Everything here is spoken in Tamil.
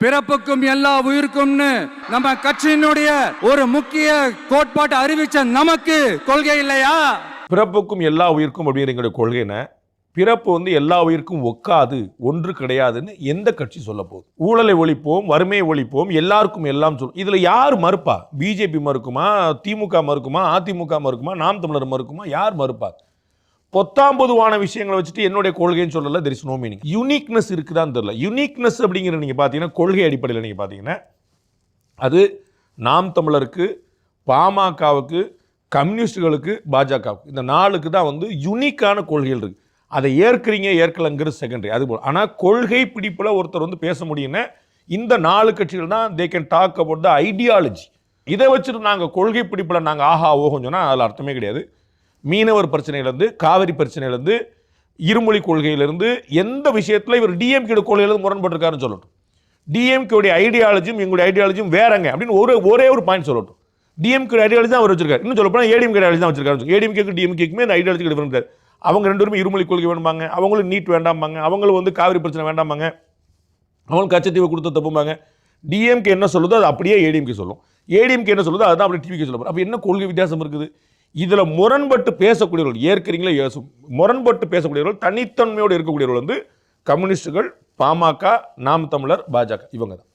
பிறப்புக்கும் எல்லா உயிருக்கும்னு நம்ம கட்சியினுடைய ஒரு முக்கிய கோட்பாட்டை அறிவிச்ச நமக்கு கொள்கை இல்லையா? பிறப்புக்கும் எல்லா உயிருக்கும் அப்படிங்கிற கொள்கைன பிறப்பு எல்லா உயிருக்கும் ஒக்காது, ஒன்று கிடையாதுன்னு எந்த கட்சி சொல்ல போகுது? ஊழலை ஒழிப்போம், வறுமையை ஒழிப்போம், எல்லாருக்கும் எல்லாம் சொல்லும். இதுல யார் மறுப்பா? பிஜேபி மறுக்குமா, திமுக மறுக்குமா, அதிமுக மறுக்குமா, நாம் தமிழர் மறுக்குமா? யார் மறுப்பா? பொத்தாம்பொதுவான விஷயங்களை வச்சுட்டு என்னுடைய கொள்கைன்னு சொல்லல. There is no meaning. Uniqueness இருக்குதான்னு தெரியல. யூனிக்னஸ் அப்படிங்கிற நீங்க பாத்தீங்கன்னா கொள்கை அடிப்படையில் நீங்க பாத்தீங்கன்னா அது நாம் தமிழருக்கு, பாமகவுக்கு, கம்யூனிஸ்டுகளுக்கு, பாஜகவுக்கு இந்த நாளுக்கு தான் யூனிக்கான கொள்கைகள் இருக்கு. அதை ஏற்கிறீங்க ஏற்கலங்கிறது செகண்டரி. அது போல் ஆனால் கொள்கை பிடிப்பில் ஒருத்தர் பேச முடியும்னா இந்த 4 கட்சிகள் தான் they can talk about the ideology. இதை வச்சுட்டு நாங்கள் கொள்கை பிடிப்பில் நாங்கள் ஆஹா ஓஹோன்னு சொன்னால் அதில் அர்த்தமே கிடையாது. மீனவர் பிரச்சனையிலேருந்து, காவிரி பிரச்சனையிலேருந்து, இருமொழி கொள்கையிலிருந்து எந்த விஷயத்தில் இவர் டிஎம்கே கொள்கையிலிருந்து முரண்பட்டிருக்காருன்னு சொல்லட்டும். டிஎம்கேடைய ஐடியாலஜியும் எங்களுடைய ஐடியாலஜியும் வேறங்க அப்படின்னு ஒரே ஒரு பாயிண்ட் சொல்லட்டும். டிஎம்கே ஐடியாலஜி தான் அவர் வச்சிருக்காரு. இன்னும் சொல்ல போனால் ஏடிஎம்கே ஐடியாலஜி தான் வச்சிருக்காரு. ஏடிஎம்கேக்கு டிஎம்கேக்குமே இந்த ஐடியாலஜி டிஃபரெண்ட் கிடையாது. அவங்க 2 பேருமே இருமொழி கொள்கை வேணும்பாங்க, அவங்களும் நீட் வேண்டாம்பாங்க, அவங்களும் காவிரி பிரச்சனை வேண்டாம்பாங்க, அவங்களுக்கு கச்சத்தீவை கொடுத்த தப்பும்பாங்க. டிஎம்கே என்ன சொல்லுதோ அது அப்படியே ஏடிஎம்கே சொல்லும். ஏடிஎம்கே என்ன சொல்லுதோ அதுதான் அப்படி டிவிகே சொல்ல. அப்போ என்ன கொள்கை வித்தியாசம் இருக்குது? இதில் முரண்பட்டு பேசக்கூடியவர்கள் ஏற்கிறீங்களே முரண்பட்டு பேசக்கூடியவர்கள் தனித்தன்மையோடு இருக்கக்கூடியவர்கள் கம்யூனிஸ்டுகள், பாமக, நாம் தமிழர், பாஜக இவங்க தான்.